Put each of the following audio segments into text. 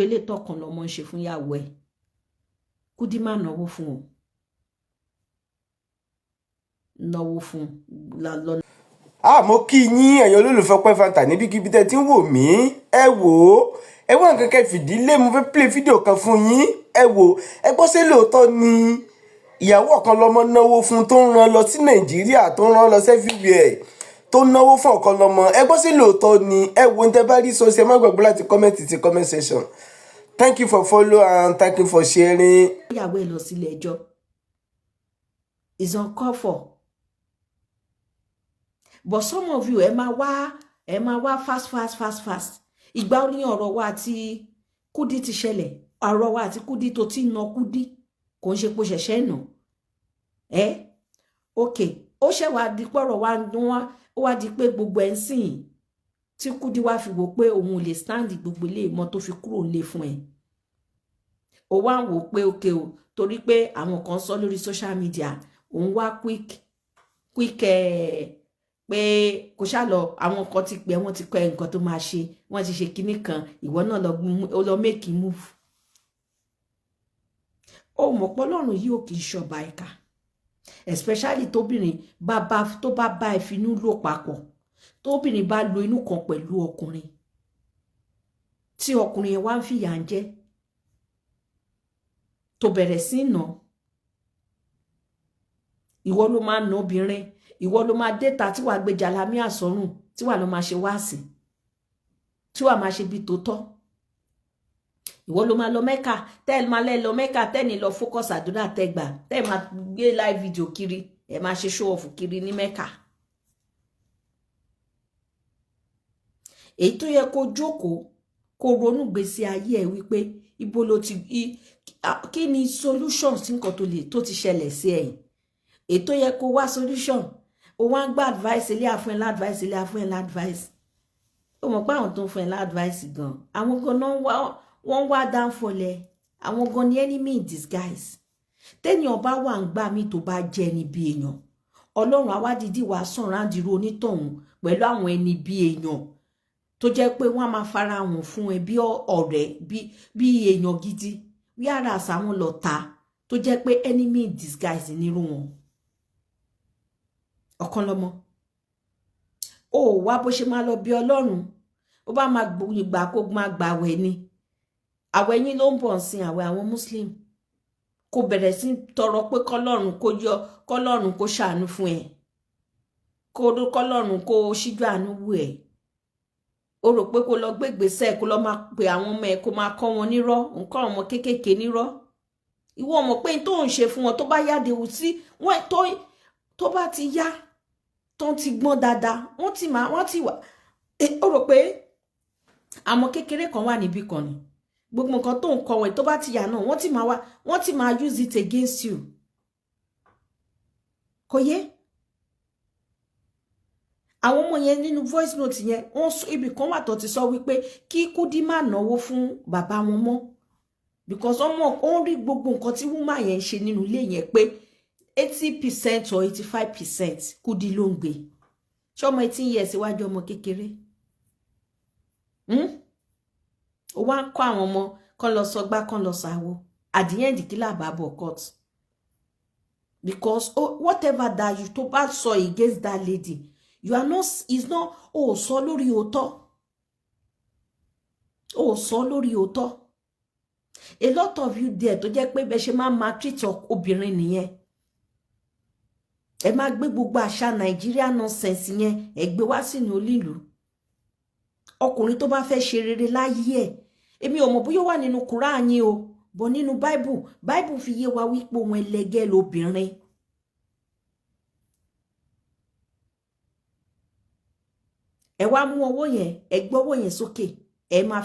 Ilé tọkàn lọmọ ń ṣe fún ìyàwó ẹ̀. Kudi má náwó fún o. Náwó fún lọ. Mo kí yín ẹ̀yin olólùfẹ́ Ọpẹ́ Fanta níbikíbi tẹ́ ti ń wò mí. Ẹ wò ó, ẹ wá nǹkan kẹ́ fìdílé, mo fẹ́ play fídíò kan fún yín. Ẹ wò ó, ẹ gbọ́ ṣé lóòótọ́ ni ìyàwó ọ̀kan lọ́mọ náwó fún tó ń rán lọ sí Nàìjíríà, tó ń rán lọ everywhere, tó náwó fún ọ̀kan lọ́mọ. Ẹ gbọ́ ṣé lóòótọ́ ni. Ẹ wò ó, ń tẹ́ bá rí sọ ṣe má gbàgbé láti comment sí comment section. Thank you for follow and thank you for sharing. Ìyàwó ẹ̀ lọ sílé ẹjọ́ is uncalled for. But some of you ẹ máa wá fast. Ìgbà ó ní ọ̀rọ̀ wa àti Kudi ti ṣẹlẹ̀, ọ̀rọ̀ wa àti Kudi tó ti ná Kudi kò ń ṣe pé ṣẹ̀ṣẹ̀ nà. Okay, ó ṣe wá di pọ̀rọ̀ wa ó wá di pé gbogbo ẹ̀ ń sìn tí Kudi wá fi wò pé òun ò lè stand gbogbo ilé ìmọ̀ tó fi kúrò nílé fún ẹ. Ó wá ń wò pé okay o, torí pé àwọn kan sọ lórí social media òun wá quick pé kò ṣá lọ, àwọn kan ti pè wọ́n ti kọ nǹkan tó máa ṣe, wọ́n ti ṣe kinní kan, ìwọ náà lọ make move. Ó mọ̀ pé Ọlọ́run yìí ò kì í ṣọba ìkà, especially tóbìnrin tó bá bá ẹ finú lò papọ̀, tóbìnrin bá lo inú kan pẹ̀lú ọkùnrin tí ọkùnrin yẹn wá ń fìyà ń jẹ tó bẹ̀rẹ̀ sí nà, ìwọ ló máa nà obìnrin, ìwọ ló máa déta tí wàá gbé jalami àsọrùn tí wàá lọ máa ṣe wáàsí tí wàá máa ṣe bí tó tọ́. Ìwọ ló máa lọ Mẹ́kà, tẹ́ẹ̀ máa lọ Mẹ́kà, tẹ́ẹ̀ ní lọ focus àdúrà tẹ́gbà, tẹ́ẹ̀ máa gbé live video kiri, ẹ̀ máa ṣe show off kiri ní Mẹ́kà. Èyí tó yẹ kó jókòó kó ronú gbèsè ayé ẹ̀ wípé ibo ló ti kí ni solution sí nǹkan tó ti ṣẹlẹ̀ sí ẹ̀yìn. Èyí tó yẹ kó wá solution, ó wá ń gba advice ilé àfún ẹ̀ ládvice, ilé àfún ẹ̀ ládvice. Ó mọ̀ pé àwọn tó ń fún ẹ̀ ládvice gan, àwọn gan náà wọ́n wá downfall ẹ̀, àwọn gan ni enemy in disguise. Téèyàn bá wà ń gbà mí tó bá jẹ́ ẹni bí èèyàn, Ọlọ́run á wá dídí wá sàn ráńdìrú onítọ̀hún pẹ̀lú àwọn ẹni bí èèyàn tó jẹ́ pé wọ́n á máa fara hàn fún ẹ bí ọ̀rẹ́, bí èèyàn gidi, whereas àwọn lọ̀tá tó jẹ́ pé enemy in disguise nírú wọn. Ọ̀kan lọ́mọ. Ó wá bó ṣe máa lọ bí Ọlọ́run, ó bá máa gbà kó máa gbà àwẹ̀ ni. Àwẹ̀ yín ló ń bọ̀ sí àwẹ̀ àwọn Muslim. Kó bẹ̀rẹ̀ sí tọrọ pé kọ́lọ́run kó ṣàánú fún ẹ. Kọ́lọ́run kó ṣíjú àánú wù ẹ. Ó rò pé kó lọ gbé ìgbésẹ̀ kó lọ máa pe àwọn ọmọ ẹ kó máa kọ́ wọn nírọ́, nǹkan ọmọ kéékèèké nírọ́. Ìwọ mọ̀ pé tó ń ṣe fún wọn tó bá yáde wù sí wọn tó bá ti yá tó ti gbọ́n dáadáa, wọ́n ti wà. Ó rò pé àwọn kékeré kan wà níbí kan ni. Gbogbo nǹkan tó ń kọ wọn tó bá ti yá náà wọ́n ti máa use it against you. Kò yé? Àwọn ọmọ yẹn nínú voice note yẹn ibì kan wà tó ti sọ wípé kí Kudi má náwó fún bàbá wọn mọ́ because ó ń rí gbogbo nǹkan tí woman yẹn ń ṣe nínú ilé yẹn pé 80% or 85% Kudi ló ń gbé. Ṣé ọmọ 18 years iwájú ọmọ kékeré? Ó wá ń kọ́ àwọn ọmọ kan lọ sọgbá kan lọ sáwó. At the end kí làbá bọ̀ court. Because whatever that you tó bá sọ against that lady, you are not, is not, sọ lórí òótọ́. Sọ lórí òótọ́. A lot of you there tó jẹ́ pé bẹ́ ṣe máa maltreat obìnrin nìyẹn. Ẹ máa gbé gbogbo àṣà Nàìjíríà nonsense yẹn, ẹ gbé wá sínú olílù. Ọkùnrin tó bá fẹ́ ṣe rere láyé ẹ̀, èmi ò mọ̀ bóyá wà nínú Quran yín o, bọ̀ nínú Bible fi yé wa wípé ohun ẹlẹgẹ́ lobìnrin. Ẹ wá mú ọwọ́ yẹn, ẹ gbé ọwọ́ yẹn sókè, ẹ máa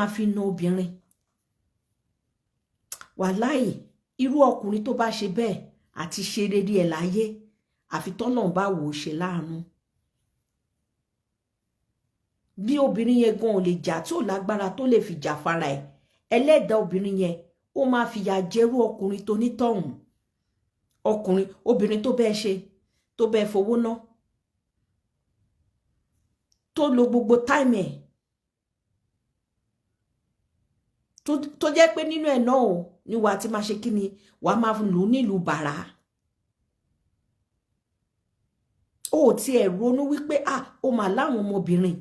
fi ná obìnrin. Wàláhì, irú ọkùnrin tó bá ṣe bẹ́ẹ̀ àti ṣe rere ẹ̀ láyé, àfi tọ́lọ́run bá wò ó ṣe láàánú. Bí obìnrin yẹn gan ò lè jà tí ò lágbára tó lè fi jà fara ẹ̀, ẹlẹ́dàá obìnrin yẹn ó máa fìyà jẹrú ọkùnrin tó nítọ̀hún. Obìnrin tó bẹ́ẹ̀ ṣe, tó bẹ́ẹ̀ fowó ná, tó lo gbogbo time ẹ̀, tó jẹ́ pé nínú ẹ̀ náà o ni wàá ti máa ṣe kí ni wàá máa lù nílùú bàrà. ó ti ẹ̀ ronú wípé ó mà láwọn ọmọbìnrin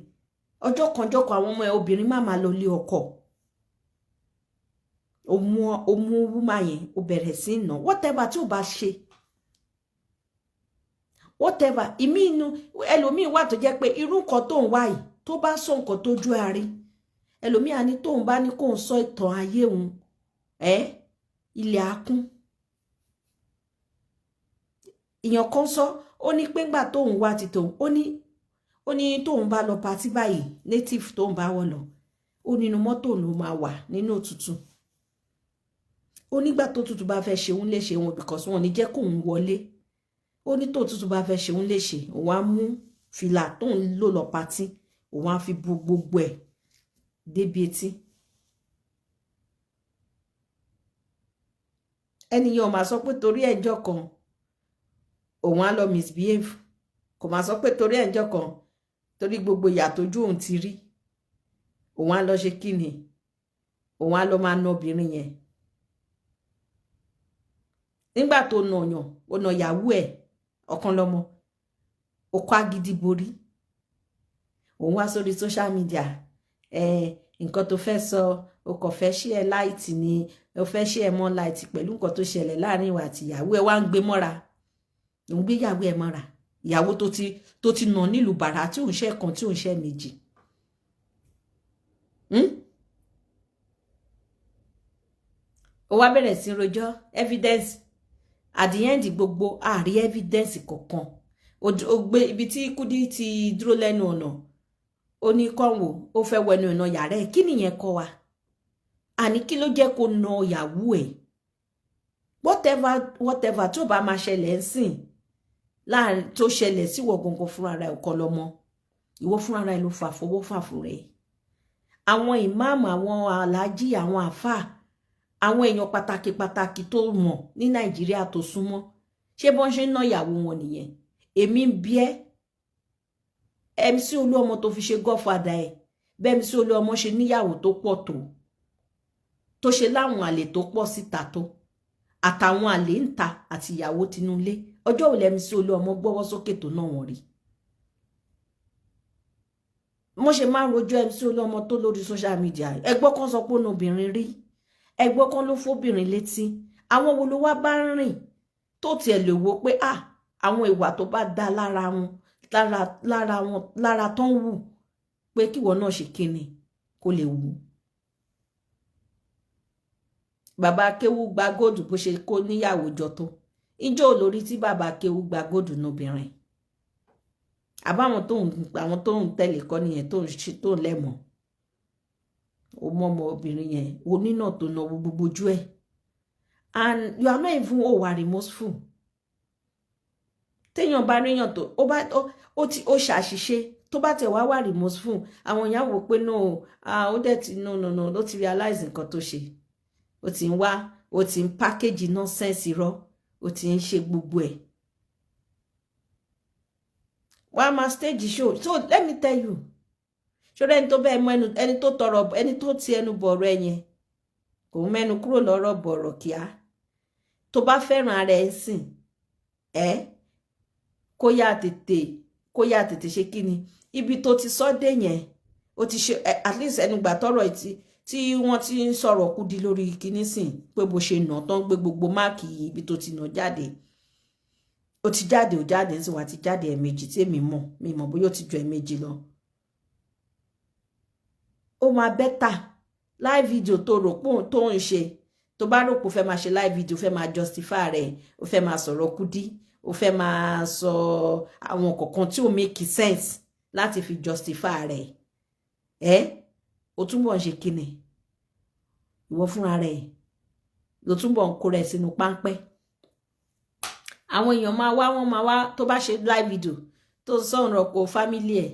ọjọ́ kan àwọn ọmọ ẹ̀ obìnrin má máa lọ lé ọkọ. ó mú wúmà yẹn ó bẹ̀rẹ̀ sí ná whatever tí ò bá ṣe whatever ìmí inú ẹlòmíín wà tó jẹ́ pé irú nǹkan tó ń wá yìí tó bá sọ nǹkan tó jú àárí ẹlòmíín á ní tóun bá ní kóun sọ ìtàn ayé òun ilẹ̀ akún. èèyàn kan sọ ó ní pé ńgbà tóun wá ti tòun ó ní tóun bá lọ patí báyìí native tóun bá wọ̀ lọ ó nínú mọ́tò ló máa wà nínú òtútù. ó nígbà tó tútù bá fẹ́ ṣe òun lè ṣe wọn because wọn ò ní jẹ́ kóun wọlé. ó ní tó tútù bá fẹ́ ṣe òun lè ṣe òun á mú fìlà tóun lò lọ patí òun á fi bo gbogbo ẹ̀ débi etí. ẹnìyàn máa sọ pé torí ẹjọ́ kan òun á lọ misbehave kò máa sọ pé torí ẹjọ́ kan torí gbogbo ìyà tójú òun ti rí òun á lọ ṣe kíni òun á lọ máa ná obìnrin yẹn. nígbà tó nàyàn ó nà yàwó ẹ̀ ọ̀kan lọ́mọ ó kọ́ agídí borí òun wá sórí social media nǹkan tó fẹ́ sọ o kò fẹ́ ṣí ẹ láìtì ni o fẹ́ ṣí ẹ mọ́ láìtì pẹ̀lú nǹkan tó ṣẹlẹ̀ láàrin ìwà àti ìyàwó ẹ wá ń gbé mọ́ra òun gbé ìyàwó ẹ mọ́ra ìyàwó tó ti nà nílùú bàrà tí òun ṣe kan tí òun ṣe méjì. ó wá bẹ̀rẹ̀ sí rojọ́ evidence at the end gbogbo àárí evidence kankan ó gbé ibi tí Kudi ti dúró lẹ́nu ọ̀nà ó ní kọ́wọ́ ó fẹ́ wẹnu ọ̀nà yàrá ẹ̀ kí nìyẹn kọ́ wa àní kí ló jẹ́ kó na ìyàwó ẹ̀ whatever tó bá máa ṣẹlẹ̀ ń sìn láàrin tó ṣẹlẹ̀ sí ìwọ gangan fúnra rẹ̀ ọkọ lọ́mọ ìwọ fúnra rẹ̀ ló fà fọwọ́ fà fún rẹ̀. àwọn ìmáàmù àwọn aláàjì àwọn àfáà àwọn èèyàn pàtàkì tó mọ̀ ní Nàìjíríà tó súnmọ́ ṣé bọ́n ṣe ń ná ìyàwó wọn nìyẹn. èmi ń bí MC Olúọmọ tó fi ṣe gọ́fàdà ẹ̀ bẹ́ẹ̀ MC Olúọmọ ṣe níyàwó tó pọ̀ tó ṣe láwọn àlè tó pọ̀ síta tó àtàwọn àlè ń ta àti ìyàwó tinúlé ọjọ́ òlẹ̀ MC Olúọmọ gbọ́wọ́ sókè tó náà wọ́n rí. mo ṣe máa ń rojọ́ MC Olúọmọ tó lórí social media ẹgbọ́ kan sọ pé òun obìnrin rí ẹgbọ́ kan ló fóbìnrin létí àwọn wo ló wá bá ń rìn tó tiẹ̀ lè wo pé àwọn ìwà tó bá dá lára tó ń wù pé kíwọ náà ṣe kíni kó lè wù. bàbá Akéwú gba góòdù bó ṣe kó níyàwó jọ tó ìjọ olórí tí bàbá Akéwú gba góòdù nóbìnrin àbáwọn tó ń tẹ̀lé kọ́ nìyẹn tó ń lẹ́mọ̀ ó mọ́ ọmọ obìnrin yẹn onínà tó náwó gbogbo ojú ẹ̀ and you are not even wà remorseful. téèyàn bá ríyàn tó ó ṣàṣìṣe tó bá tẹ̀ wá remorseful àwọn èèyàn wò pé no ó dẹ̀ ti no ló ti realize nǹkan tó ṣe ó ti ń wá ó ti ń package nonsense irọ́ ó ti ń ṣe gbogbo ẹ̀. wàá máa stage show so let me tell you ṣọlá ẹni tó bẹ́ẹ̀ mọ ẹni tó tọrọ ẹni tó ti ẹnu bọ̀rọ̀ ẹ yẹn kò mẹ́nu kúrò lọ́rọ̀ bọ̀rọ̀ kíá tó bá fẹ́ràn ara ẹ̀ sìn kó yá tètè ṣe kí ni ibi tó ti sọ dé yẹn ó ti ṣe at least ẹnugbà tọrọ ẹ tí wọ́n ti ń sọ̀rọ̀ Kudi lórí kíní sìn pé bó ṣe nà tán gbé gbogbo máàkì ibi tó ti nà jáde ó ti jáde ń sìn wá ti jáde ẹ̀ẹ̀mejì tí èmi mọ̀ bóyá ó ti ju ẹ̀ẹ̀mejì lọ. ó máa bẹ́tà live video tó rò pé tó ń ṣe tó bá rò pé ó fẹ́ máa ṣe live video ó fẹ́ máa justify rẹ̀ ó fẹ́ máa sọ̀rọ̀ Kudi ó fẹ́ máa sọ àwọn kọ̀ọ̀kan tí ó make sense láti fi justify rẹ̀ ó túnbọ̀ ń ṣe kíni ìwọ fúnra rẹ̀ ló túnbọ̀ ń kó rẹ̀ sínú páńpẹ́. àwọn èèyàn wọ́n máa wá tó bá ṣe live video tó sọ̀rọ̀ kó family ẹ̀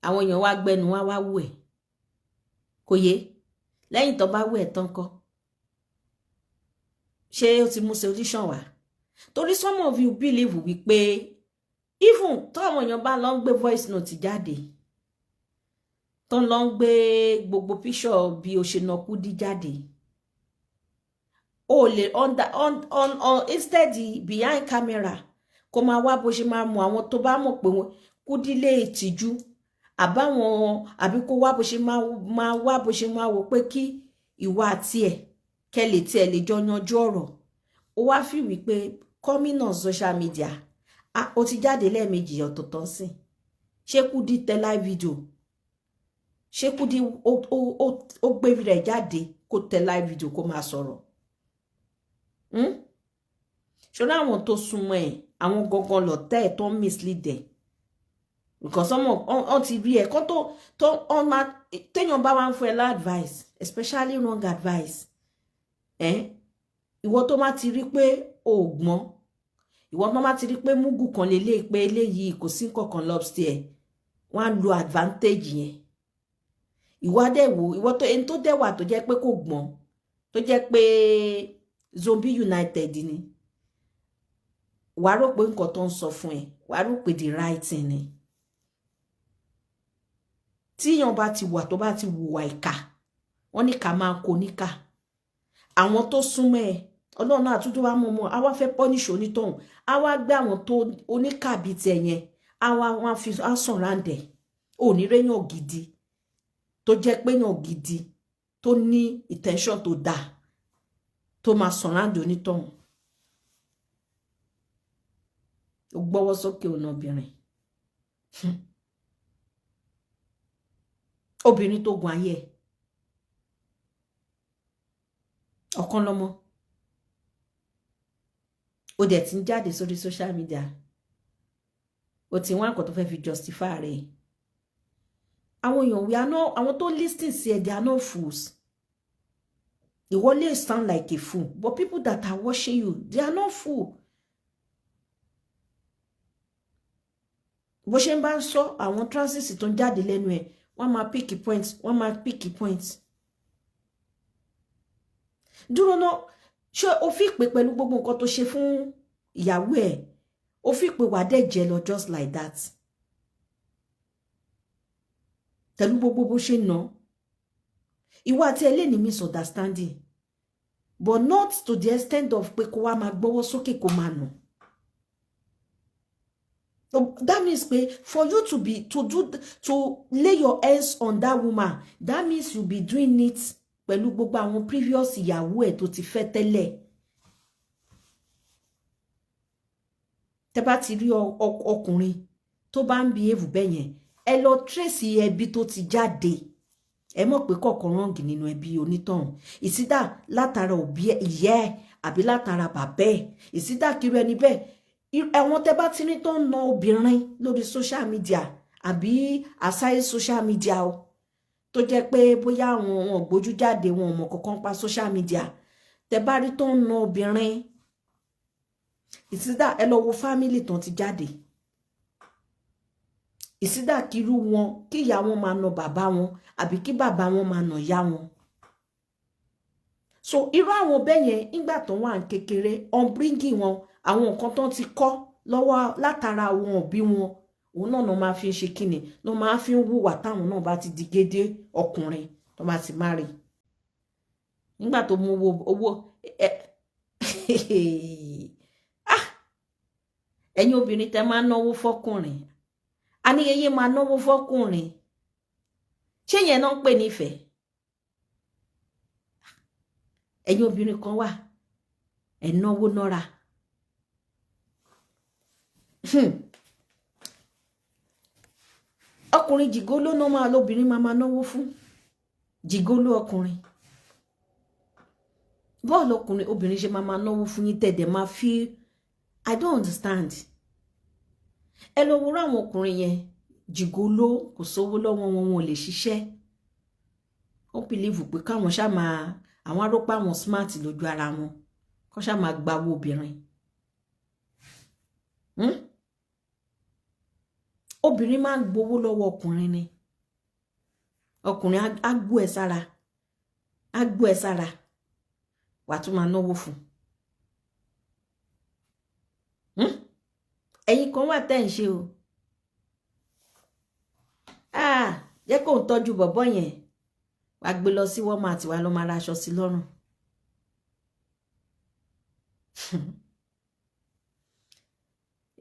àwọn èèyàn wá gbẹnu wá wù ẹ̀ kò yé lẹ́yìn tó bá wù ẹ̀ tán kọ́ ṣé ó ti mú solution wá torí some of you believe wípé even tó àwọn èèyàn bá lọ ń gbé voice note jáde tó lọ ń gbé gbogbo picture bí o ṣe nà Kudi jáde o lè on instead behind camera kó máa wá bó ṣe máa mú àwọn tó bá mọ̀ pé Kudi lè tìjú àbí kó wá bó ṣe máa wá bó ṣe máa wò pé kí ìwà àti ẹ̀ kẹ́lẹ̀ tí ẹ lè jọ yanjú ọ̀rọ̀ ó wá fi wípé coming on social media ó ti jáde lẹ́ẹ̀mejì ọ̀tọ̀ọ̀tọ̀ sí ṣé Kudi tẹ live video ṣé Kudi ó gbé rẹ̀ jáde kó tẹ live video kó máa sọ̀rọ̀ ṣọ́nà àwọn tó súnmọ́ ẹ̀ àwọn gangan lọ̀tẹ̀ ẹ̀ tó ń mislead ẹ̀ because on ti rí ẹ̀ kó tó téèyàn bá wá ń fún ẹ advice especially wrong advice ìwọ tó má ti rí pé o gbọ́n ìwọ tó má ti rí pé múgù kan lélẹ̀ pé eléyìí kò sí nǹkan lobster wọ́n á lo advantage yẹn ìwọ adẹ́wò ìwọ tó ẹni tó dẹ́wà tó jẹ́ pé kò gbọ́n tó jẹ́ pé Zombie United ni wàá rò pé nǹkan tó ń sọ fún ẹ wàá rò pé the right thing ni tíyàn bá ti wà tó bá ti wùwà ìkà wọ́n ní ká máa kó níkà àwọn tó súnmọ́ ẹ Ọlọ́run náà àtúntò wá mọ̀ mọ́ àwa fẹ́ pọ́níṣ onítọ̀hún àwa gbé àwọn tó oníkàbí tiẹ̀ yẹn àwa wọn fi sàn ráǹdẹ̀ onírèyàn gidi tó jẹ́ pé yàn gidi tó ní intention tó dáa tó máa sàn ráǹdẹ̀ onítọ̀hún ó gbọ́wọ́ sókè ọ̀nà obìnrin tó gun ayé ọ̀kan lọ́mọ ó dẹ̀ ti ń jáde sórí social media ó ti wọ́n àkọ́ tó fẹ́ fi justify rẹ̀ àwọn èèyàn àwọn tó listen sí ẹ̀ they are not fools ìwọ lè sound like a fool but people that are watching you they are not fools. bó ṣe ń bá ń sọ àwọn transit tó ń jáde lẹ́nu ẹ̀ wọ́n máa pick points dúró náà ṣé o fi pè pẹ̀lú gbogbo nǹkan tó ṣe fún ìyàwó ẹ̀ o fi pè wà dẹ̀ jẹ́ lọ just like that pẹ̀lú gbogbo bó ṣe ná ìwọ àti ẹ lè ní misunderstanding but not to the extent of pé kó wá máa gbọ́wọ́ sókè kó máa nà. So that means for you to lay your hands on that woman, that means you be doing it pẹ̀lú gbogbo àwọn previous ìyàwó ẹ̀ tó ti fẹ́ tẹ́lẹ̀. Tẹ́ bá ti rí ọkùnrin tó bá ń behave bẹ́ẹ̀ yẹn, ẹ lọ trace ẹbí tó ti jáde. Ẹ mọ̀ pé kọ̀ọ̀kan wrong nínú ẹbí onítọ̀hún. Ìsídà látara òbí ìyá ẹ̀ àbí látara bàbá ẹ̀. Ìsídà kiri ẹni bẹ́ẹ̀. Àwọn tẹ́ bá ti ní tó ń na obìnrin lórí social media àbí aside social media o tó jẹ́ pé bóyá àwọn gbójú jáde wọn mọ̀ kankan pa social media tẹ́ bá rí tó ń na obìnrin ìsídà ẹ lọ wo family tó ti jáde ìsídà kírú wọn kí ìyá wọn máa na bàbá wọn àbí kí bàbá wọn máa na ìyá wọn. So irú àwọn bẹ́ẹ̀ yẹn nígbà tó wà ń kékeré on bringing wọn àwọn nǹkan tó ti kọ́ lọ́wọ́ látara àwọn òbí wọn òun náà máa fi ṣe kíni ló máa fi ń hùwà táwọn náà bá ti di gédé ọkùnrin tó bá ti má rí nígbà tó mú owó ẹ̀yin obìnrin tẹ́ máa náwó fọ́kùnrin a ní yeye máa náwó fọ́kùnrin ṣé yẹn náà ń pè nífẹ̀ẹ́ ẹ̀yin obìnrin kan wà ẹ̀ náwó nọ́ra. Ọkùnrin jìgóló náà máa lóbìnrin máa náwó fún jìgóló ọkùnrin bọ́ọ̀lù ọkùnrin obìnrin ṣe máa náwó fún yín tẹ̀dẹ̀ máa fi I don't understand. Ẹ lọ wo ráwọn ọkùnrin yẹn jìgóló kò sówó lọ́wọ́ wọn ò lè ṣiṣẹ́ ó bìlíìfù pé káwọn ṣá máa àwọn arópá wọn smart lójú ara wọn kó ṣá máa gbawó obìnrin. Obìnrin máa ń gbowó lọ́wọ́ ọkùnrin ni ọkùnrin á gbó ẹ sára wà tún máa náwó fún ẹ̀yin kan wà tẹ́ ń ṣe o jẹ́ kó ń tọ́jú bọ̀bọ́ yẹn wàá gbé lọ sí Walmart wà lọ́ máa ra aṣọ sí lọ́rùn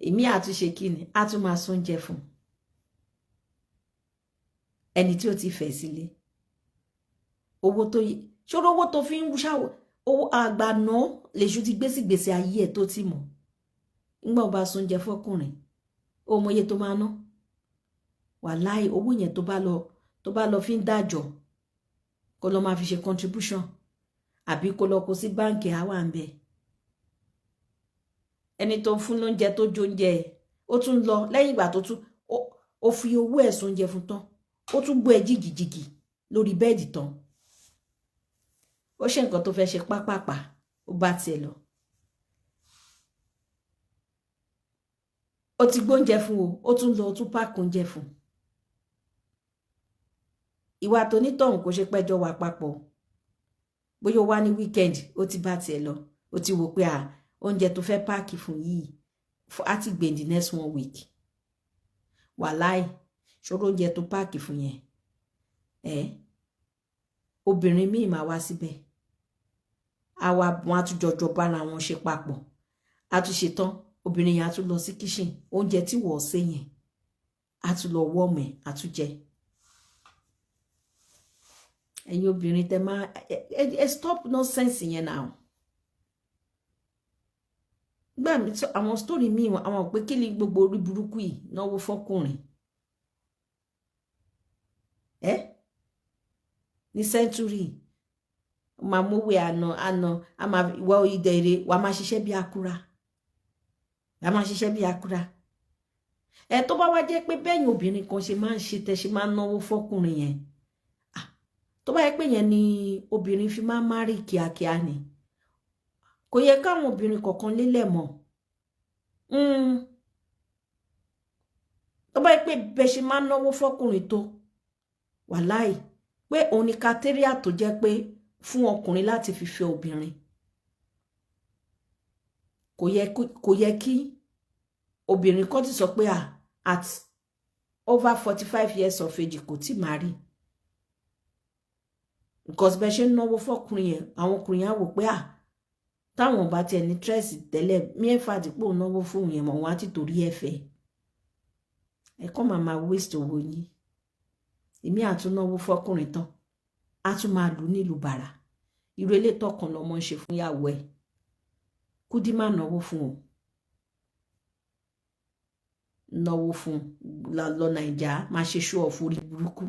èmi àtúnṣe kíni á tún máa sóúnjẹ fún ẹni tí ó ti fẹ́ sílé owó tó yẹ ṣòro owó tó fi ń ṣàwọ owó àgbàná lèṣu ti gbé sí gbèsè ayé ẹ̀ tó ti mọ̀ nígbà ó bá sóúnjẹ fọkùnrin ó mọye tó máa ná wàláì owó yẹn tó bá lọ fi ń dájọ́ kó lọ máa fi ṣe contribution àbí kó lọ kó sí báǹkì àwa ń bẹ ẹni tó ń fún lóúnjẹ tó jóúnjẹ ẹ̀ ó tún lọ lẹ́yìn ìgbà tó tún ó fi owó ẹ̀ sóúnjẹ fún tán ó tún gbọ́ ẹ jìgìjìgì lórí bẹ́ẹ̀dì tán ó ṣe nǹkan tó fẹ́ ṣe pápápá ó bá tiẹ̀ lọ ó ti gbóúnjẹ fún o ó tún lọ ó tún páàkì oúnjẹ fún ìwà tó nítọ̀hún kò ṣe pẹ́jọ́ wà papọ̀ bóyá ó wá ní weekend ó ti bá tiẹ̀ lọ ó ti wò pé oúnjẹ tó fẹ́ páàkì fún yìí á ti gbé the next 1 week wàláì ṣòro oúnjẹ tó páàkì fún yẹn obìnrin míì máa wá síbẹ̀ àwa wọn á tún jọjọ bára wọn ṣe papọ̀ á tún ṣe tán obìnrin yẹn á tún lọ sí kitchen oúnjẹ tí wọ́n ṣe yẹn á tún lọ wọ́ọ̀mù ẹ̀ á tún jẹ ẹ̀yin obìnrin tẹ máa stop nonsense yẹn náà gbà mí àwọn story míì àwọn pé kí ni gbogbo orí burúkú yìí náwó fọkùnrin ní century máa mówé àná a máa ìwà ìdẹ̀rẹ wàá máa ṣiṣẹ́ bí akura tó bá wá jẹ́ pé bẹ́yìn obìnrin kan ṣe máa ń ṣe tẹ́ ṣe máa ń náwó fọkùnrin yẹn tó bá yẹ pé yẹn ni obìnrin fi máa ń márì kíákíá ni kò yẹ káwọn obìnrin kọ̀ọ̀kan lélẹ̀ mọ́ tó bá yẹ pé bẹ́ẹ̀ ṣe máa ń náwó fọkùnrin tó wàláì pé òun ni kàtẹ́ríà tó jẹ́ pé fún ọkùnrin láti fi fẹ́ obìnrin kò yẹ kí obìnrin kan ti sọ pé at over 45 years of age kò tí marry because bẹ́ẹ̀ ṣe ń náwó fọkùnrin yẹn àwọn ọkùnrin yẹn á wò pé táwọn bá tiẹ̀ ní tírẹ́sì tẹ́lẹ̀ mẹ́fà dípò náwó fóun yẹn mọ̀ wọ́n á ti torí ẹ̀fẹ́ ẹ̀kọ́ màmá waste owó yín èmi àtúnáwó fọkùnrin tán á tún máa lù nílùú bàrà irú ilé tọkàn lọmọ ń ṣe fún ìyàwó ẹ̀ Kúdí má náwó fún o náwó fún lọ Nàìjà máa ṣe show off orí burúkú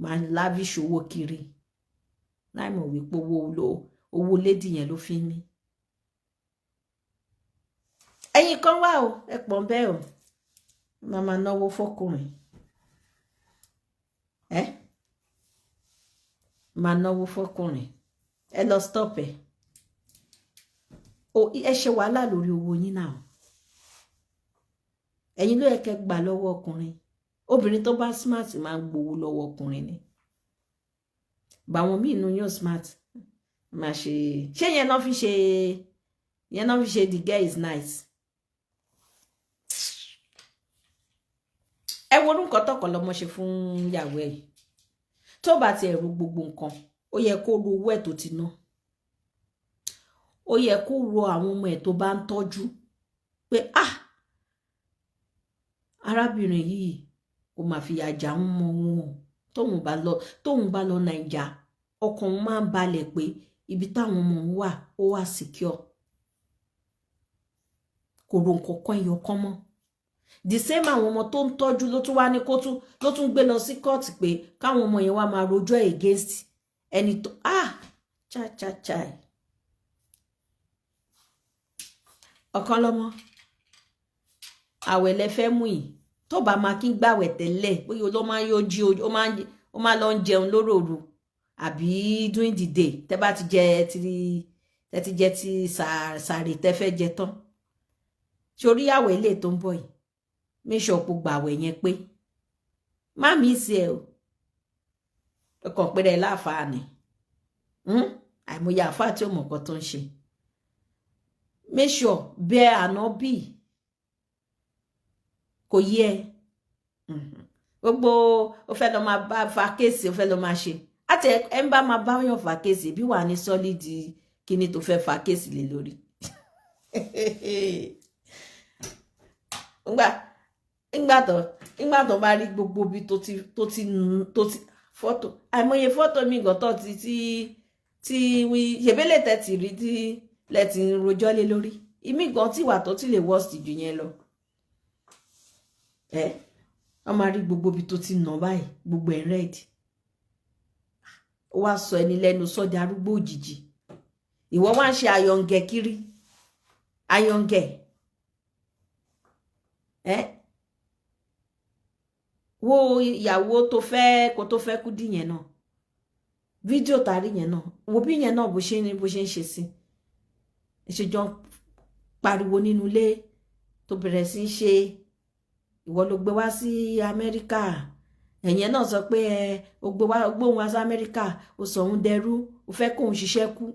máa lavish owó kiri láì mọ̀ wípé owó lédì yẹn ló fi ń mí ẹ̀yin kan wà o ẹ pọ̀ bẹ́ẹ̀ o màmá náwó fọkùnrin máa náwó fọkùnrin ẹ lọ stop ẹ ṣe wàhálà lórí owó yín náà ẹ̀yin ló yẹ kẹ́ gbà lọ́wọ́ ọkùnrin obìnrin tó bá smart máa ń gbowó lọ́wọ́ ọkùnrin ni báwọn míì nu yóò smart máa ṣe ṣé yẹn náà fi ṣe the girl is nice ẹ wo orúkọ tọkọ lọmọ ṣe fún ìyàwó ẹ̀ tó bá ti ẹ̀rù gbogbo nǹkan ó yẹ kó ro owó ẹ̀ tó ti ná ó yẹ kó ro àwọn ọmọ ẹ̀ tó bá ń tọ́jú pé arábìnrin yìí ó máa fi àjà ń mọ wọn tóun bá lọ Nàìjà ọkàn òun máa ń balẹ̀ pé ibi táwọn ọmọ òun wà ó wà secure kò ro nǹkan kan ẹyọ kan mọ́ the same àwọn ọmọ tó ń tọ́jú ló tún wá ní ló tún gbé lọ sí court pé káwọn ọmọ yẹn wá máa rojọ́ against ẹni tó chai ọ̀kan lọ́mọ àwẹ̀ lẹ fẹ́ mú yìí tó bá máa kí ń gbàwẹ̀ tẹ́lẹ̀ bóyá ló máa yóò jí ó máa lọ ń jẹun lóròrò àbí during the day tẹ́ bá ti jẹ ti sàárè tẹ́ fẹ́ jẹ tán sórí àwẹ̀ ilé tó ń bọ̀ yìí méṣọ̀pù gbàwẹ̀ yẹn pé má mi sí ẹ o ọkàn pé rẹ láàfáà ni àìmọye àfáà tí ò mọ̀ nǹkan tó ń ṣe méṣọ̀ bẹ́ẹ̀ ànábì kò yẹ gbogbo ó fẹ́ lọ máa fa kéèsì ó fẹ́ lọ máa ṣe àti ẹ ń bá máa bá yàn fa kéèsì bí wà ní sọ́lídì kí ni tó fẹ́ fa kéèsì lé lórí nígbà tó bá rí gbogbo bí tó ti fọ́tò àìmọye fọ́tò mi gọ́tọ̀ tí wí ṣèbélè tẹ̀tì rí tí lẹ́tì ń rojọ́ lé lórí ìmí gan tí wà tó ti lè worst jù yẹn lọ wọ́n máa rí gbogbo bí tó ti nà báyìí gbogbo ẹ̀ rẹ́ẹ̀dì ó wá sọ ẹni lẹ́nu sọ́dẹ arúgbó òjijì ìwọ wá ń ṣe ayọ̀ǹgẹ̀ kiri ayọ̀ǹgẹ̀ wo ìyàwó tó fẹ́ kó tó fẹ́ kú dì yẹn náà fídíò tàrí yẹn náà wo bí yẹn náà bó ṣe ń ṣe sí ìṣèjọ pariwo nínú ilé tó bẹ̀rẹ̀ sí í ṣe ìwọ ló gbé wá sí Amẹ́ríkà ẹ̀yẹn náà sọ pé ó gbóhùn wá sí Amẹ́ríkà ó sọ òun dẹrú ó fẹ́ kóun ṣiṣẹ́ kú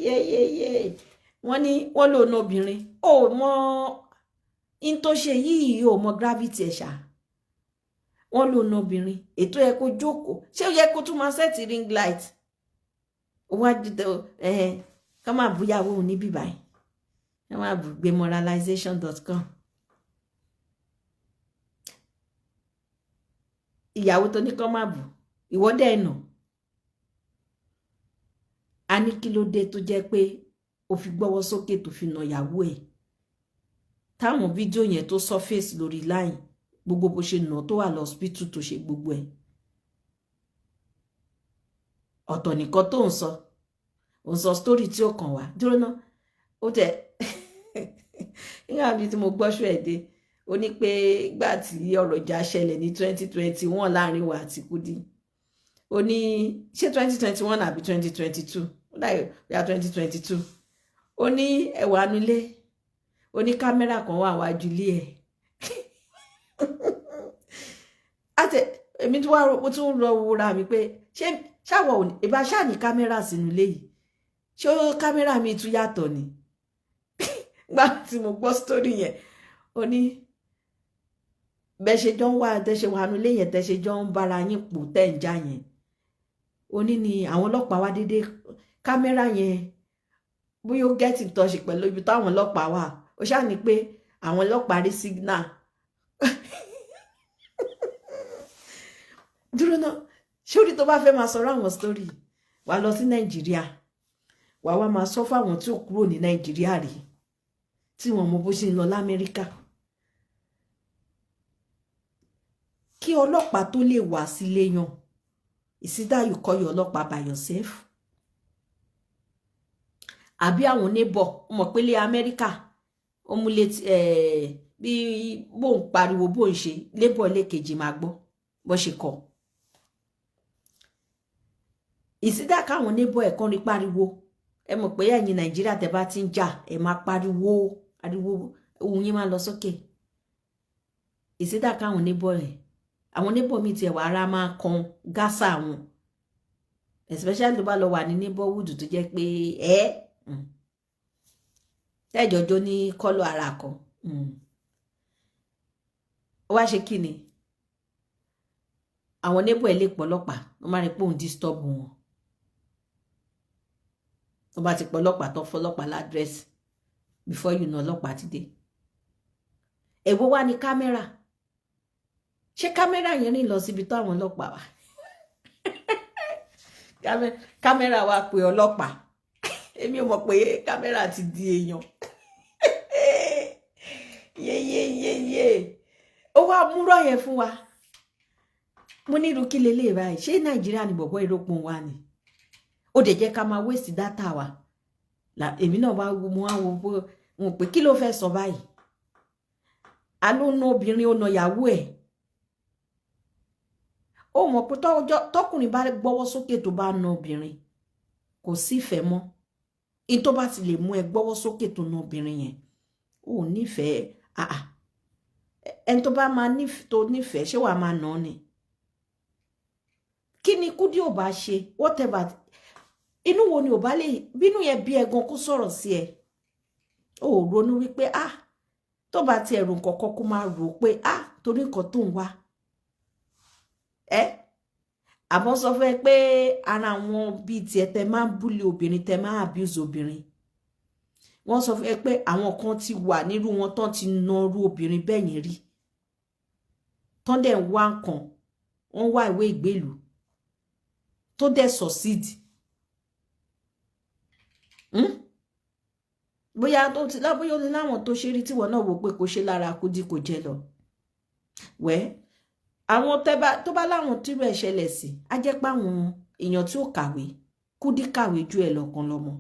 yeyeye wọ́n lò ní obìnrin ó mọ in tó ṣe yìí ó mọ gravity ẹ̀ ṣá wọ́n lò ní obìnrin ètò ẹ̀ kó jókòó ṣé ó yẹ kó tún máa set ring light wá ká máa búyàwó ní bíbáyìí ká máa bù gbé moralization.com ìyàwó tó ní kọ́ máa bù ìwọ́dẹ̀ ẹ̀nà a ní kí ló dé tó jẹ́ pé ó fi gbọ́wọ́ sókè tó fi nà ìyàwó ẹ̀ táwọn fídíò yẹn tó surface lórí line gbogbo bó ṣe nà tó wà lọ́sípítù tó ṣe gbogbo ẹ̀ ọ̀tọ̀ nìkan tó ń sọ story tí ó kàn wá dúró náà ó tẹ̀ nígbà bíi tí mo gbọ́ṣọ́ ẹ̀ dé ó ní pé ìgbà tí ọ̀rọ̀ ìjà ṣẹlẹ̀ ní 2021 láàrin wa àti Kudi ó ní ṣé 2021 àbí 2022 ó dà yà 2022 ó ní ẹ̀wà nulẹ̀ ó ní kámẹ́rà kan wà wájú ilé ẹ̀ àti èmi tí mo tún lọ wúra mi pé ṣé ṣàwọ̀ ìbá ṣáà ní kámẹ́rà sínú ilé yìí ṣé kámẹ́rà mi tún yàtọ̀ ni gbà tí mo gbọ́ sítórì yẹn ó ní bẹ́ẹ̀ ṣe jọ ń wá tẹ́ṣe wà nulé yẹn tẹ́ṣe jọ ń bára yín pò tẹ́ ń já yẹn ó ní ni àwọn ọlọ́pàá wá dédé kámẹ́rà yẹn bóyá ó get in touch pẹ̀lú ibi táwọn ọlọ́pàá wà ó ṣáà ní pé àwọn ọlọ́pàá rí signal dúró náà ṣórí tó bá fẹ́ máa sọ̀rọ̀ àwọn story wà lọ sí Nàìjíríà wà wá máa sọ fáwọn tí ò kúrò ní Nàìjíríà rí tí wọ́n mọ bó ṣe ń lọ l'Amẹ́ríkà kí ọlọ́pàá tó lè wá sílé yan it's either you call your ọlọ́pàá by yourself àbí àwọn neighbor mọ̀ pé lé Amẹ́ríkà ó mú lé bí bó ń pariwo bó ń ṣe labour lẹ́kejì máa gbọ́ bó ṣe kọ́ ìsídà káwọn neighbor ẹ̀ kan rí pariwo ẹ mọ̀ pé ẹ̀yin Nàìjíríà tẹ́ bá ti ń jà ẹ máa pariwo ariwo ohun yín máa lọ sókè ìsídà káwọn neighbor ẹ̀ àwọn neighbor mi tiẹ̀ wà ara máa kan gásà wọn especially tó bá lọ wà ní neighborhood tó jẹ́ pé tẹ́jọ́jọ́ ní kọ́lọ̀ ara kan ó wá ṣe kí ni àwọn neighbor ẹ̀ lè pọ̀ ọlọ́pàá wọ́n máa rí pé òun disturb wọn tó bá ti pọ̀ ọlọ́pàá tó fọlọ́pàá ládírẹ́sì before you know ọlọ́pàá ti dé èwo wá ní kámẹ́rà ṣé kámẹ́rà yẹn rìn lọ síbi tó àwọn ọlọ́pàá wà kámẹ́rà wa pé ọlọ́pàá èmi ò mọ̀ pé kámẹ́rà ti di èèyàn yeyeyeye ó wá múrọ̀ yẹn fún wa mo ní irú kí lélẹ̀ báyìí ṣé Nàìjíríà ni bọ̀bọ̀ ìrókun wa ni ó dẹ̀ jẹ́ ká máa waste data wa èmi náà wá wo mo wá wo wọn pé kí ló fẹ́ sọ báyìí alóòna obìnrin ó na ìyàwó ẹ̀ ó mọ̀ pé tọkùnrin bá gbọ́wọ́ sókè tó bá na obìnrin kò sí ìfẹ́ mọ́ in tó bá ti lè mú ẹ gbọ́wọ́ sókè tó na obìnrin yẹn ó nífẹ̀ẹ́ ẹni tó bá máa nífẹ̀ẹ́ ṣé wàá máa nà án ni kí ni Kúdí ò bá ṣe whatever inú wo ni ò bá lè bínú yẹn bí ẹgan kó sọ̀rọ̀ sí ẹ ó ronú wípé tó bá ti ẹ̀rù kọ̀ọ̀kan kó máa rò pé torí nǹkan tó ń wá àbọ̀ sọ fún ẹ pé ara àwọn bíi tiẹ̀ tẹ máa ń búlì obìnrin tẹ máa abuse obìnrin wọ́n sọ fún ẹ pé àwọn kan ti wà nírú wọn tán ti na irú obìnrin bẹ́ẹ̀ yẹn rí tán dẹ̀ ń wá nǹkan wọ́n wá ìwé ìgbélú tó dẹ̀ succeed bóyá tó ti lábóyá ó ní láwọn tó ṣe rí tíwọ náà wò pé kò ṣe lára Kudi kò jẹ lọ wẹ́ àwọn tó bá láwọn tí rẹ̀ ṣẹlẹ̀ sí á jẹ́ pé àwọn èèyàn tí ó kàwé Kudi kàwé ju ẹ̀ lọ́kan lọ́mọ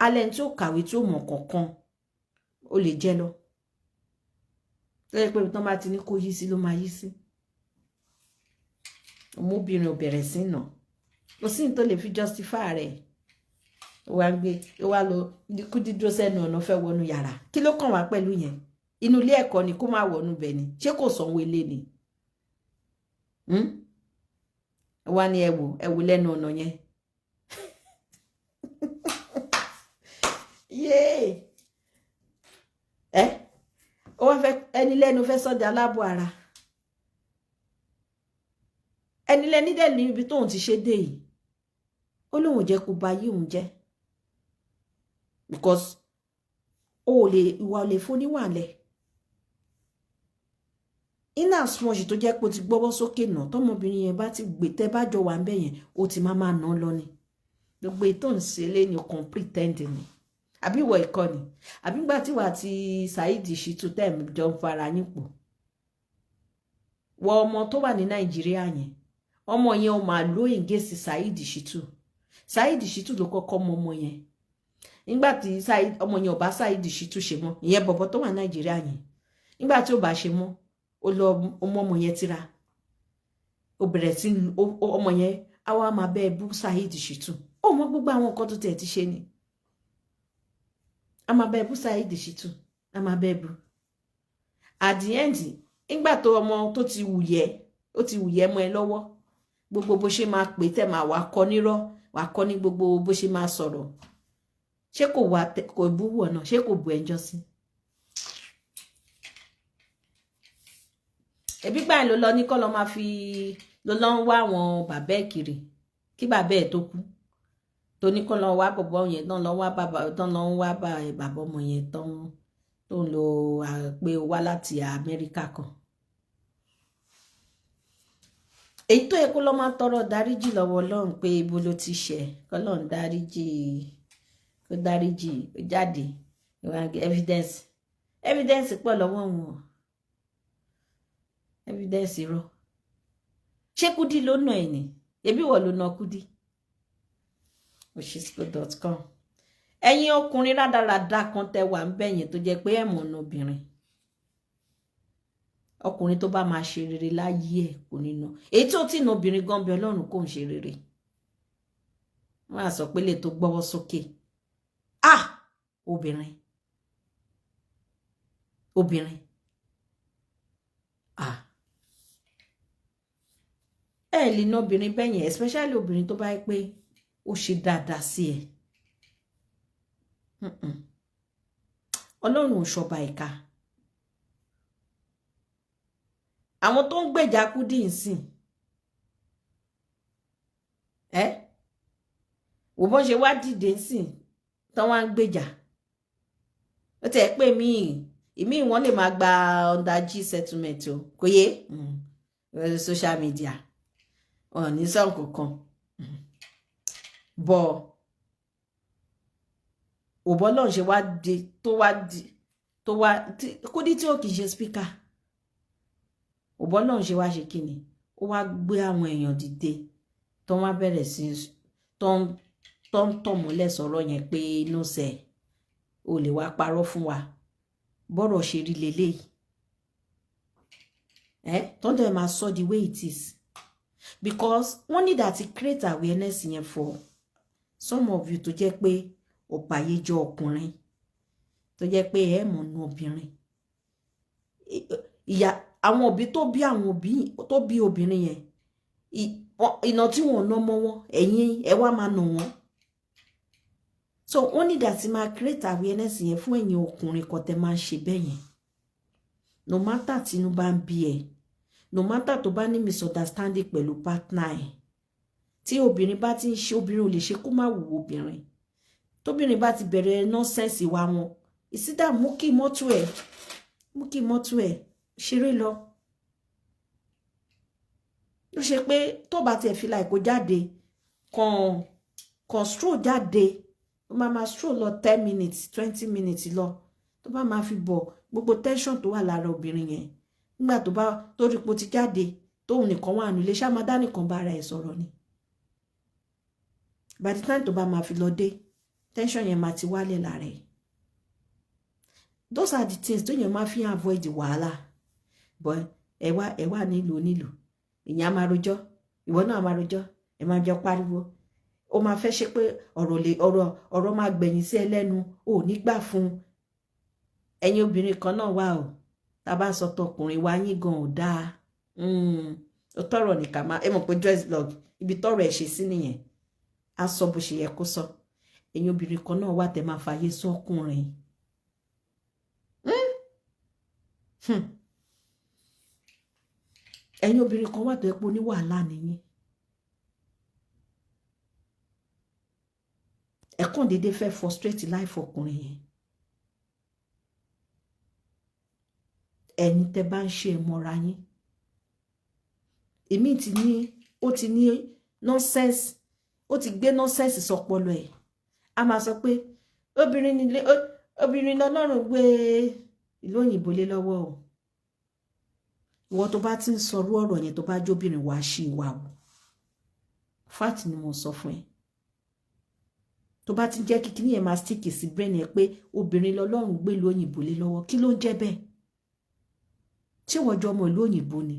alẹ́ tí ó kàwé tí ó mọ̀ kankan ó lè jẹ́ lọ lẹ́yìn pé tán bá ti ní kó yí sí ló máa yí sí ọmọbìnrin ò bẹ̀rẹ̀ sí nà kò sí ní tó lè fi justify rẹ̀ ó wá lọ Kudi dúró sẹ́nu ọ̀nà fẹ́ wọnú yàrá kí ló kàn wá pẹ̀lú yẹn inú ilé ẹ̀kọ́ ni kó má wọnú bẹ̀ ni ṣé kò sanwó ilé ni wá ní ẹwù lẹ́nu ọ̀nà yẹn yéé ó wá fẹ́ ẹni lẹ́nu fẹ́ sọ́jà aláàbọ̀ ara ẹni lẹ́ni dẹ̀ ní ibi tóun ti ṣe dé yìí ó lóun jẹ́ kó ba yí òun jẹ́ because ìwà ò lè fóníwàlẹ̀ iná smọ́ọ̀ṣì tó jẹ́ pé ó ti gbọ́wọ́ sókè náà tọmọbìnrin yẹn bá ti gbé tẹ́ bá jọ wà ń bẹ̀ yẹn ó ti máa ná lọ ni gbogbo ètò ìṣẹ̀lẹ̀ ni kàn pretend ni àbí ìwọ ìkọ́ ni àbí gbà tí wà ti Saheed Shittu tẹ́ẹ̀mù jọ ń fara yín pọ̀ wọ ọmọ tó wà ní Nàìjíríà yẹn ọmọ yẹn ó máa ló ègèsì Saheed Shittu Saheed Shittu ló kọ́kọ́ mọ ọmọ yẹn nígbà tí ọmọ yẹn ò bá Saheed Shittu ṣe mọ́ ìyẹn bọ̀bọ̀ tó wà ní Nàìjíríà yẹn nígbà tí ó bá ṣe mọ́ ó lọ ọmọ yẹn tira ó bẹ̀rẹ̀ sí ọmọ yẹn á wá máa bẹ́ẹ̀ bú Saheed Shittu ó mọ gbogbo àwọn nǹkan tó tẹ̀ ti ṣe ni a máa bẹ́ẹ̀ bú Saheed Shittu a máa bẹ́ẹ̀ bú at the end nígbà tó ọmọ tó ti wùyẹ́ mọ́ ẹ lọ́wọ́ gbogbo bó ṣe máa pè tẹ̀ máa wà kọ́ nírọ́ wà kọ́ ní gbogbo bó ṣe máa sọ̀rọ̀ ṣé kò bú wọ̀ náà ṣé kò bú ẹjọ́ sí. ẹbí gbà ló lọ ní kọ́ lọ máa fi ló lọ ń wá àwọn bàbá ẹ̀ kiri kí bàbá ẹ̀ tó kú tó ní kọ́ lọ wá bọ̀bọ̀ yẹn tán lọ wá bàbá ọmọ yẹn tó ń lo pé wá láti Amẹ́ríkà kan. èyí tó yẹ kó lọ máa tọrọ dáríjì lọ́wọ́ Ọlọ́run pé ibo ló ti ṣẹ̀ kọ́lọ́run dáríjì kó dáríjì ó jáde evidence pọ̀ lọ́wọ́ wọn evidence rọ ṣé Kudi ló nà ẹ̀ ní ebi wọ̀ ló nà Kudi oshisco.com ẹ̀yin ọkùnrin rádaràda kan tẹ wà ń bẹ̀yẹn tó jẹ́ pé ẹ̀mọ̀ ọ̀nà obìnrin ọkùnrin tó bá máa ṣe rere láyé ẹ̀ kò ní nà èyí tó tí nà obìnrin gan bí Ọlọ́run kò ń ṣe rere wọ́n á sọ pé lè tó gbọ́wọ́ sókè obìnrin ẹ lè ná obìnrin bẹ́yẹn especially obìnrin tó bá yẹ pé ó ṣe dáadáa sí ẹ Ọlọ́run ò ṣọba ìka àwọn tó ń gbèjà Kudi nsìn wò bọ́n ṣe wá dìde nsìn tán wá ń gbèjà ó tẹ̀ pé ìmí wọn lè máa gba under G settlement o kò yé social media ní sọ́n kankan bọ̀ òbọ́ náà ṣe wá di tó wá Kudi tí ó kì í ṣe speaker òbọ́ náà ṣe wá ṣe kíni ó wá gbé àwọn èèyàn dìde tó wá bẹ̀rẹ̀ sí tó ń tọ̀mọ́lẹ̀ sọ̀rọ̀ yẹn pé inú sẹ̀ ò lè wá parọ́ fún wa bọ́rọ̀ ṣe rí leléyìí tó ń tẹ̀ máa sọ the way it is because wọ́n need to create awareness yẹn for some of you tó jẹ́ pé ọ̀pàyéjọ ọkùnrin tó jẹ́ pé ẹ̀ mọ̀ nù obìnrin ìyá àwọn òbí tó bí àwọn òbí tó bí obìnrin yẹn ìnà tí wọ́n ná mọ́ wọn ẹ̀yin ẹ wá máa nà wọ́n so wọ́n need to máa create awareness yẹn fún ẹ̀yin ọkùnrin kan tẹ́ máa ń ṣe bẹ́ẹ̀ yẹn no matter tínú bá ń bí ẹ no matter tó bá ní misunderstanding pẹ̀lú partner ẹ̀ tí obìnrin bá ti ń ṣe obìnrin ò lè ṣe kó má wù obìnrin tóbìnrin bá ti bẹ̀rẹ̀ nọ́sẹ̀nsì wa wọn ìsídà mú kí mọ́tò ẹ̀ ṣeré lọ ló ṣe pé tó bá tiẹ̀ fi láì kó jáde kan stroll jáde ó máa stroll lọ 10 minutes 20 minutes lọ tó bá máa fi bọ̀ gbogbo tension tó wà lára obìnrin yẹn nígbà tó rí po ti jáde tóun nìkan wà nílé ṣá máa dá nìkan bá ara ẹ̀ sọ̀rọ̀ ni by the time tó bá máa fi lọ dé tension yẹn máa ti wálẹ̀ lára ẹ̀ those are the things tó yẹn máa fi avoid wàhálà but ẹ wà nílò ìyẹn á máa rojọ́ ìwọ náà máa rojọ́ ẹ máa jọ pariwo ó máa fẹ́ ṣe pé ọ̀rọ̀ máa gbẹ̀yìn sí ẹ lẹ́nu ò ní gbà fún ẹ̀yin obìnrin kan náà wà o tá bá sọ tọkùnrin wa yín gan ò dáa ó tọrọ ní ká máa ẹ mọ̀ pé Joyce blog ibi tọrọ ẹ̀ ṣe sí nìyẹn á sọ bó ṣe yẹ kó sọ ẹ̀yin obìnrin kan náà wà tẹ́ máa fàyè sọ́kùnrin ẹ̀yin obìnrin kan wà tó yẹ pé ní wàhálà nìyẹn ẹ kàn dédé fẹ́ frustrate life ọkùnrin yẹn ẹni tẹ́ bá ń ṣe ìmọ̀ra yín èmi ó ti ní nonsense ó ti gbé nonsense sọpọlọ ẹ̀ a máa sọ pé obìnrin lọ́lọ́run gbé ìlú òyìnbó lé lọ́wọ́ o ìwọ tó bá ti ń sọrú ọ̀rọ̀ yẹn tó bá jóbìnrin wàá ṣe ìwà wò fat ni mo sọ fún ẹ tó bá ti jẹ́ kíkí ní ẹ̀ máa stick sí brain ẹ pé obìnrin lọ́lọ́run gbé ìlú òyìnbó lé lọ́wọ́ kí ló ń jẹ́ bẹ́ẹ̀ tí wọ́n jọ ọmọ ìlú òyìnbó ni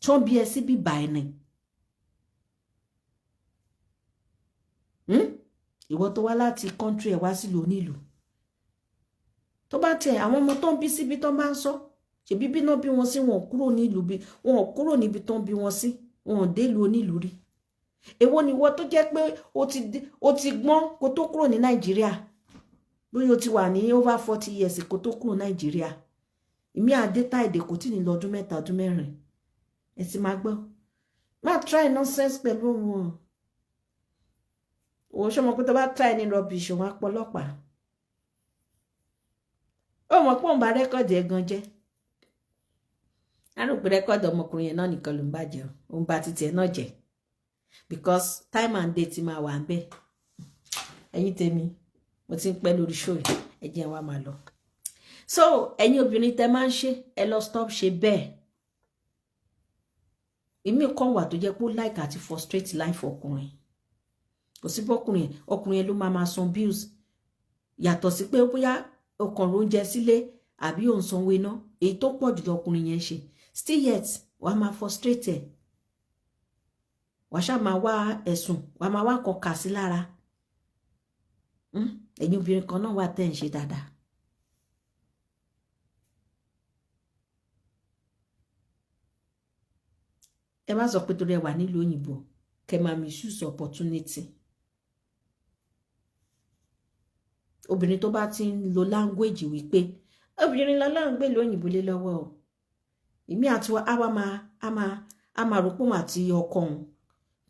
tí wọ́n bí ẹ sí bíbá ẹ̀ ni ìwọ tó wá láti country ẹ̀ wá sílùú onílùú tó bá tẹ àwọn ọmọ tó ń bí síbi tó bá ń sọ ṣèbí bí náà bí wọn sí wọn kúrò nílùú bí wọn kúrò níbi tó ń bí wọn sí wọn dé ìlú onílùú rí èwo ni ìwọ tó jẹ́ pé o ti gbọ́n kó tó kúrò ní Nàìjíríà lóyún o ti wà ní over 40 years kó tó kúrò Nàìjíríà ìmí àdéta èdè kò tí ní lọ ọdún 3 ọdún 4 ẹ ti máa gbọ́ má try nonsense pẹ̀lú wọn òun ṣe mọ̀ pé tó bá try ní rubbish wọn á pọlọ́pàá ó mọ̀ pé òun bá rẹ́kọ̀dì ẹ̀ gan jẹ́ á rò pé rẹ́kọ̀dì ọmọkùnrin yẹn náà nìkan ló ń bàjẹ́ òun bá títí ẹ̀ náà jẹ́ because time and date máa wà ń bẹ̀ ẹ̀yin tèmi mo ti ń pẹ́ lórí show yìí ẹ jẹ́ wa máa lọ so ẹ̀yin obìnrin tẹ́ máa ń ṣe ẹ lọ stop ṣe bẹ́ẹ̀ èmi kan wà tó jẹ́ pé ó like àti frustrate life ọkùnrin kò sí bọ́kùnrin ọkùnrin ló máa san bills yàtọ̀ sí pé bóyá ọkàn ló ń jẹ sílé àbí òun sanwó iná èyí tó pọ̀ jù lọkùnrin yẹn ṣe still yet wàá máa frustrate ẹ̀ wàá ṣáà máa wá ẹ̀sùn wàá máa wá kan kà sí lára ẹ̀yin obìnrin kan náà wà tẹ́ ń ṣe dáadáa ẹ má sọ pé torí ẹ wà nílùú òyìnbó kẹ máa misuse opportunity obìnrin tó bá ti ń lo language wípé obìnrin lọ́lọ́run gbé ìlú òyìnbó lé lọ́wọ́ o èmi àti àwa máa rò pé òun àti ọkọ òun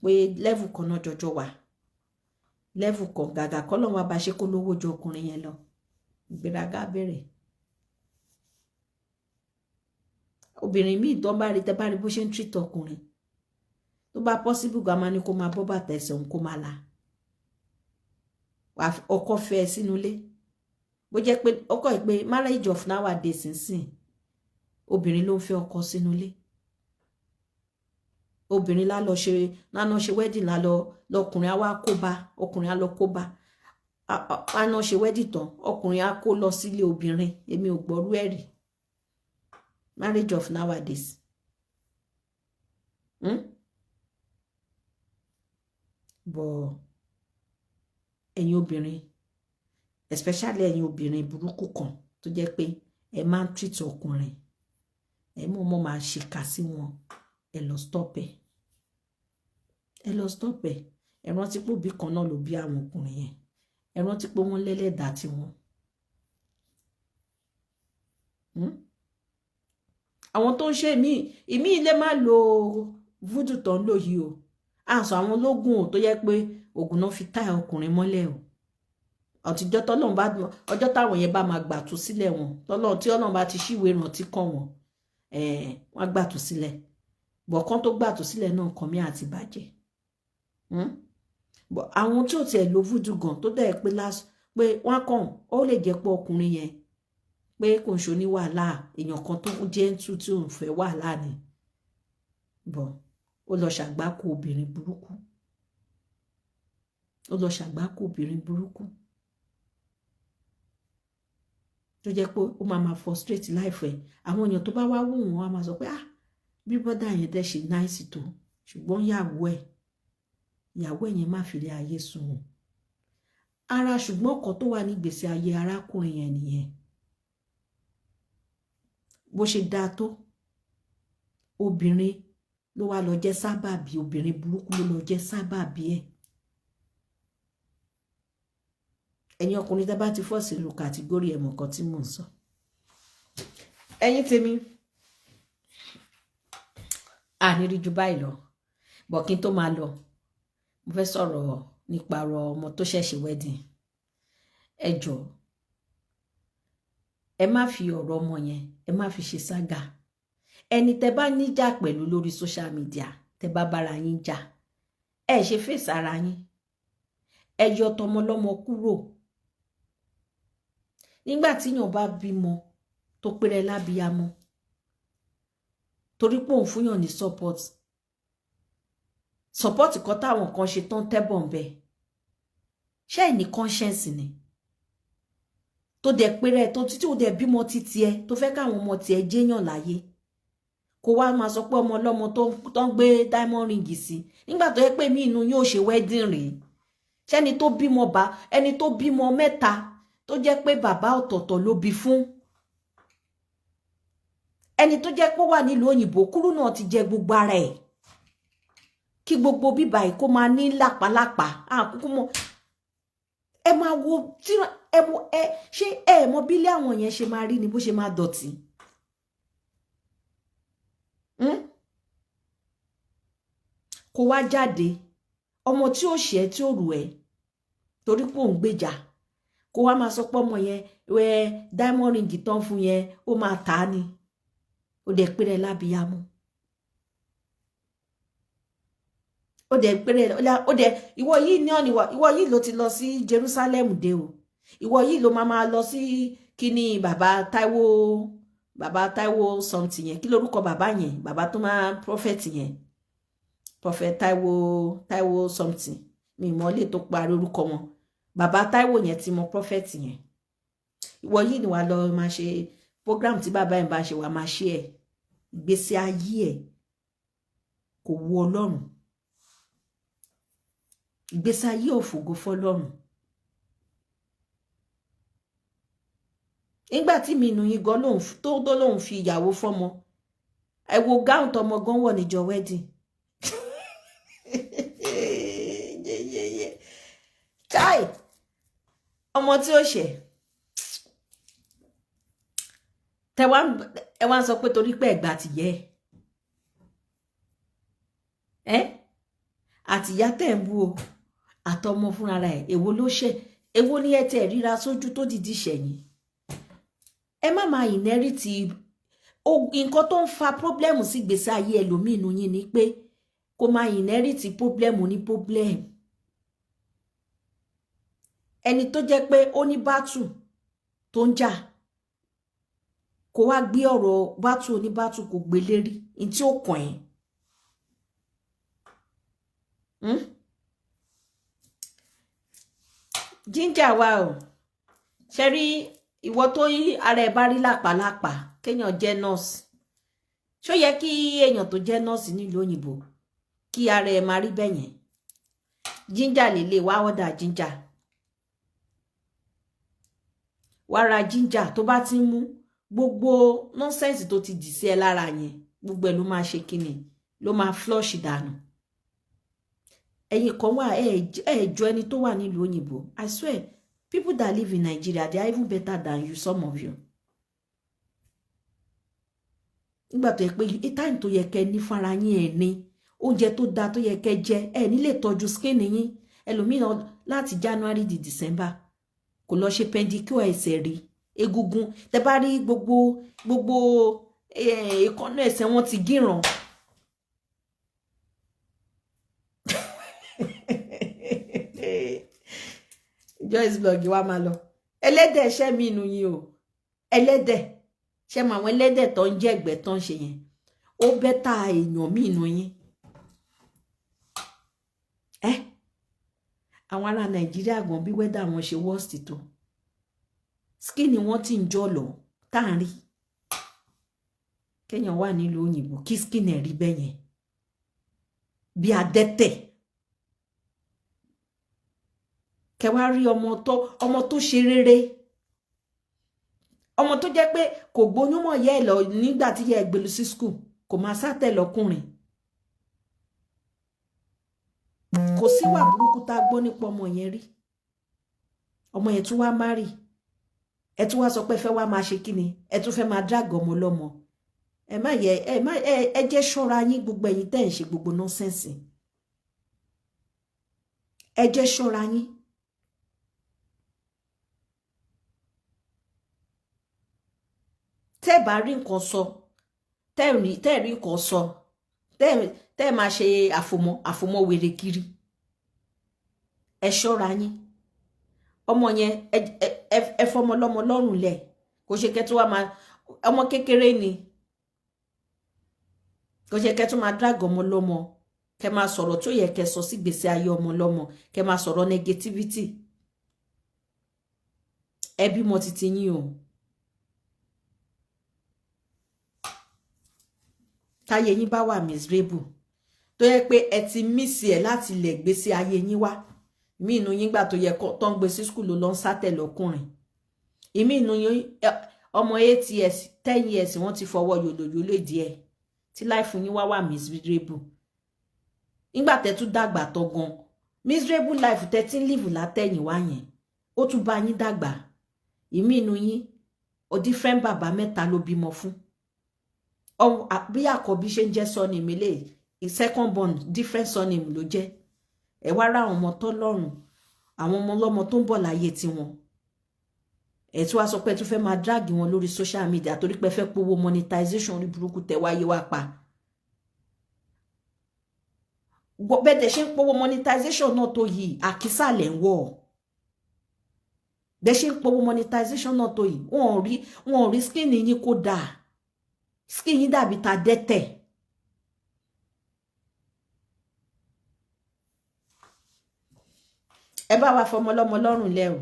pé level kan náà jọjọ wà level kan gàgà kọ́ lọ́wọ́ abáṣe kó lówó ju ọkùnrin yẹn lọ ìgbéraga bẹ̀rẹ̀ obìnrin míì tó bá rí tẹ́ bá rí bó ṣe ń treat ọkùnrin tó bá possible gan máa ní kó máa bọ́ bàtà ẹsẹ̀ òun kó máa la ọkọ fẹ́ sínú ilé bó jẹ́ pé ọkọ ẹ̀ pé marriage of nowadays nsìn obìnrin ló ń fẹ́ ọkọ sínú ilé obìnrin lánà ṣe wedding lọkùnrin á wá kó bá ọkùnrin á lọ kó bá àná ṣe wedding tán ọkùnrin á kó lọ sílé obìnrin èmi ò gbọ́rú ẹ̀ rí marriage of nowadays bọ̀ ẹ̀yin obìnrin especially ẹ̀yin obìnrin burúkú kan tó jẹ́ pé ẹ máa ń treat ọkùnrin ẹ mú ọmọ máa ṣèkà sí wọn ẹ lọ stop ẹ ẹ rántí pé òbí kan náà ló bí àwọn ọkùnrin yẹn ẹ rántí pé wọ́n lẹ́lẹ́dàá tiwọn àwọn tó ń ṣe ìmí ilé má lo voodoo tó ń lò yìí o àṣọ àwọn ológun ò tó yẹ pé oògùn náà fi táì ọkùnrin mọ́lẹ̀ o ọtijọ́ tọ́lọ́run bá ọjọ́ táwọn yẹn bá máa gbàtú sílẹ̀ wọn tọ́lọ́run tí Ọlọ́run bá ti ṣíwèé rántí kàn wọ́n wọ́n gbàtú sílẹ̀ bọ̀kan tó gbàtú sílẹ̀ náà kàn mí àti bàjẹ́ àwọn tí ò tiẹ̀ lo voodoo gan tó dẹ̀ pé pé wọ́n kàn ó lè jẹ́ pé ọkùnrin yẹn pé kò ń ṣoní wàhálà èèyàn kan tó jẹ́ ń tú tí òun fẹ́ wàhálà ni bọ̀ ó lọ ṣàgbákò obìnrin burúkú tó jẹ́ pé ó máa frustrate life ẹ̀ àwọn èèyàn tó bá wá wù wọ́n á máa sọ pé bí bọ́dà yẹn dẹ̀ ṣe náìsì tó ṣùgbọ́n ìyàwó ẹ̀ yẹn má fi lé ayé sùn ara ṣùgbọ́n ọkọ̀ tó wà ní ìgbésí ayé arákùnrin yẹn nìyẹn bó ṣe dáa tó obìnrin ló wá lọ jẹ́ sábàbí obìnrin burúkú ló lọ jẹ́ sábàbí ẹ̀ ẹ̀yin ọkùnrin tá bá ti fọ́ sí lu kàtígórì ẹ̀mọ̀ kan tí mò ń sọ ẹ̀yin tèmi àníri ju báyìí lọ bọ̀ kí n tó máa lọ mo fẹ́ sọ̀rọ̀ nípa ọ̀rọ̀ ọmọ tó ṣẹ̀ṣẹ̀ wedding ẹ jọ̀ọ́ ẹ má fi ọ̀rọ̀ ọmọ yẹn ẹ má fi ṣe sága ẹni tẹ bá níjà pẹ̀lú lórí social media tẹ bá bára yín jà ẹ ṣe fèsì ara yín ẹ yọ tọmọlọ́mọ kúrò nígbà tí yàn bá bímọ tó péré lábíyamọ torí pé òun fúnyàn ní support kan táwọn kan ṣe tán tẹ́bọ̀ ń bẹ ṣé ẹ̀ ní conscience ni tó dẹ̀ péré tó títí ó dẹ̀ bímọ títí ẹ tó fẹ́ káwọn ọmọ tiẹ̀ jẹ́yàn láyé kó wá máa sọ pé ọmọ ọlọ́mọ tó ń gbé diamond ring sí nígbà tó yẹ pé mí inú yóò ṣe wedding rèé ṣẹ́ni tó bímọ ẹni tó bímọ mẹ́ta tó jẹ́ pé bàbá ọ̀tọ̀ọ̀tọ̀ ló bí fún ẹni tó jẹ́ pé wà nílùú òyìnbó kúrú náà ti jẹ gbogbo ara ẹ̀ kí gbogbo bíbà yìí kó máa ní làpálàpá àkókò mọ ẹ máa wo tí ṣé ẹ mọ bílé àwọn yẹn ṣe máa rí ni bó ṣe máa dọ̀tí kó wá jáde ọmọ tí ó ṣe tí ó rù ẹ́ torí pé òun gbèjà kó wá máa sọ pé ọmọ yẹn diamond ring tán fún yẹn ó máa tà á ni ó dẹ̀ péré lábíyamọ ó dẹ̀ péré ó dẹ̀ ìwọ yìí ní ọ̀nìwọ ìwọ yìí ló ti lọ sí Jerusalem dé o ìwọ yìí ló máa lọ sí kíní bàbá Táíwò something yẹn kí lórúkọ bàbá yẹn bàbá tó máa prophet yẹn prophet Táíwò something mi mọ lè tó parí orúkọ wọn bàbá Táíwò yẹn ti mọ prophet yẹn ìwọ yìí ni wà lọ máa ṣe program tí bàbá yẹn bá ṣe wà máa ṣe ẹ ìgbésí ayé ẹ kò wu Ọlọ́run ìgbésí ayé òfògo fọ́lọ́run nígbà tí mi nù yín gan lóhùn fi ìyàwó fọ́mọ ẹ wo gáùn tọmọ gan wọ̀ níjọ wedding chai ọmọ tí ó ṣe ẹ wá ń sọ pé torí pé ẹgbà tìyẹ ẹ àtìyá tẹ̀ ń bú o àtọmọ fúnra rẹ̀ èwo ló ṣe èwo ní ẹ tẹ̀ ríra sójú tó dìdí ṣẹ̀yìn ẹ má máa ìnẹ́rìtì nǹkan tó ń fa pọ́blẹ́mù sí ìgbésí ayé ẹlòmíì nù yín ni pé kó máa ìnẹ́rìtì pọ́blẹ́mù ní pọ́blẹ́mù ẹni tó jẹ́ pé ó ní bátù tó ń jà kó wá gbé ọ̀rọ̀ bátù oníbátù kò gbé lérí ní tí ó kàn ẹ́ jíńjà wa o ṣe rí ìwọ tó yí ara ẹ bá rí lápàlápà kéèyàn jẹ́ nọ́ọ̀sì ṣó yẹ kí èèyàn tó jẹ́ nọ́ọ̀sì nílùú òyìnbó kí ara ẹ máa rí bẹ́yẹn jíńjà lélẹ̀ wá ọ̀dà jíńjà wá ra jíńjà tó bá ti ń mú gbogbo nọ́nsẹ̀nsì tó ti dì sí ẹ lára yẹn gbogbo ẹ ló máa ṣe kíni ló máa flush dànù ẹ̀yin kan wà ẹ̀ẹ́jọ ẹni tó wà nílùú òyìnbó I swear people that live in Nigeria they are even better than you some of you nígbà tó yẹ pé time tó yẹ kẹ́ ní fara yín ẹ̀ ní oúnjẹ tó dáa tó yẹ kẹ́ jẹ ẹ̀ ní lè tọ́jú skin yín ẹlòmíràn láti January di December kò lọ ṣe pedicure ẹsẹ̀ rí egungun tẹ bá rí gbogbo èékánná ẹsẹ̀ wọn ti gíran Joyce blog wa máa lọ ẹlẹ́dẹ̀ ṣẹ́ mi inú yín o ẹlẹ́dẹ̀ ṣe mọ àwọn ẹlẹ́dẹ̀ tó ń jẹ́ ẹ̀gbẹ́ tó ń ṣe yẹn ó bẹ́tà èèyàn mí inú yín àwọn ará Nàìjíríà gan bí wẹ́dà wọn ṣe worst tó skin wọn ti ń jọ lọ tá à ń rí kéèyàn wà nílùú òyìnbó kí skin ẹ̀ rí bẹ́ẹ̀ yẹn bí adẹ́tẹ̀ kẹwàá rí ọmọ tó ṣe rere ọmọ tó jẹ́ pé kò gbóyún mọ́ yẹ́ ẹ̀ lọ nígbà tí yẹ́ ẹ̀ gbé lọ sí school kò máa sátẹ̀ lọ́kùnrin kò síwà burúkú tá a gbọ́ nípa ọmọ yẹn rí ọmọ yẹn tún wá márì ẹ tún wá sọ pé fẹ́ wá máa ṣe kíni ẹ tún fẹ́ máa drag ọmọ lọ́mọ ẹ jẹ́ ṣọ́ra yín gbogbo ẹ̀yin tẹ́ ń ṣe gbogbo nọ́sẹ̀nsì ẹ jẹ́ ṣọ́ra yín tẹ́ bá rí nǹkan sọ tẹ́ rí nǹkan sọ tẹ́ máa ṣe àfòmọ́ wèrè kiri ẹ ṣọ́ra yín ọmọ yẹn ẹ fọmọ lọ́mọ lọ́rùn lẹ̀ kò ṣe kẹ́ tó wá máa ọmọ kékeré ni kò ṣe kẹ́ tó máa drag ọmọ lọ́mọ kẹ́ máa sọ̀rọ̀ tó yẹ kẹ́ sọ sí gbèsè ayé ọmọ lọ́mọ kẹ́ máa sọ̀rọ̀ negativity ẹ bímọ títí yín o táyé yín bá wà miserable tó yẹ pé ẹ ti mísì ẹ láti lè gbèsè ayé yín wá ìmí inú yín gbà tó yẹ tó ń gbé sí skul ló ń sátẹ̀ lọ́kùnrin ìmí inú yín ọmọ 8 years 10 years wọ́n ti fọwọ́ yòlòyòlò díẹ̀ tí láìfún yín wá wà miserable nígbà tẹ́ tún dàgbà tó gan miserable life tẹ́ tí ń live látẹ̀yìn wá yẹn ó tún bá yín dàgbà ìmí inú yín ó different bàbá mẹ́ta ló bímọ fún bí àkọ́bí ṣe ń jẹ́ surname eléyìí second born different surname ló jẹ́ ẹ wá ra àwọn ọmọ tó lọ́rùn àwọn ọmọ ọlọ́mọ tó ń bọ̀ láyé tiwọn ẹ tí wàá sọ pé tó fẹ́ máa drag wọn lórí social media torí pé fẹ́ powó monetization orí burúkú tẹ wáyé wá pa bẹ́ẹ̀ tẹ̀ ṣe ń powó monetization náà tó yìí àkísà lẹ̀ ń wọ̀ bẹ́ẹ̀ ṣe ń powó monetization náà tó yìí wọn ò rí skin yín kó dáa skin yín dàbí ta dẹ́tẹ̀ ẹ bá wa fọmọ lọ́mọ lọ́rùn lẹ́rù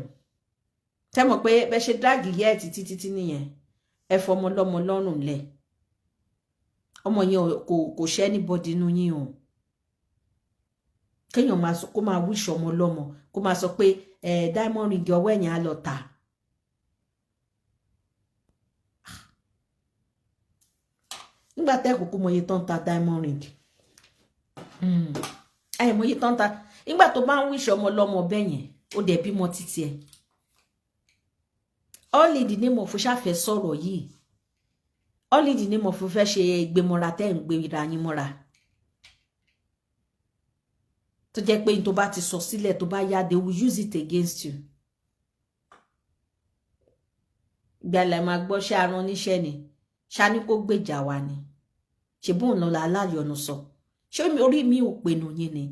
tẹ́ mọ̀ pé bẹ́ ṣe drag yẹ́ ẹ̀ títí nìyẹn ẹ fọmọ lọ́mọ lọ́rùn lẹ̀ ọmọ yẹn kò ṣẹ́ anybody inú yín o kéèyàn kó máa wish ọmọ lọ́mọ kó máa sọ pé diamond ring ọwọ́ ẹ̀yìn á lọ tà nígbà tẹ́ kúkú mọ iye tó ń ta diamond ring mọ iye tó ń ta nígbà tó bá ń wish ọmọ lọ́mọ bẹ́ẹ̀ yẹn ó dẹ̀ bímọ títí ẹ̀ all in the name of ṣàfẹ́ sọ̀rọ̀ yìí all in the name of fẹ́ ṣe gbẹmọ́ra tẹ́ ń gbé ra yín mọ́ra tó jẹ́ pé tó bá ti sọ sílẹ̀ tó bá yá they will use it against you gbàlẹ̀ máa gbọ́ ṣé aràn níṣẹ́ ni ṣá ní kó gbèjà wa ni ṣe bóun lọ aláyọnu sọ ṣé orí mi ò pinnu yín ni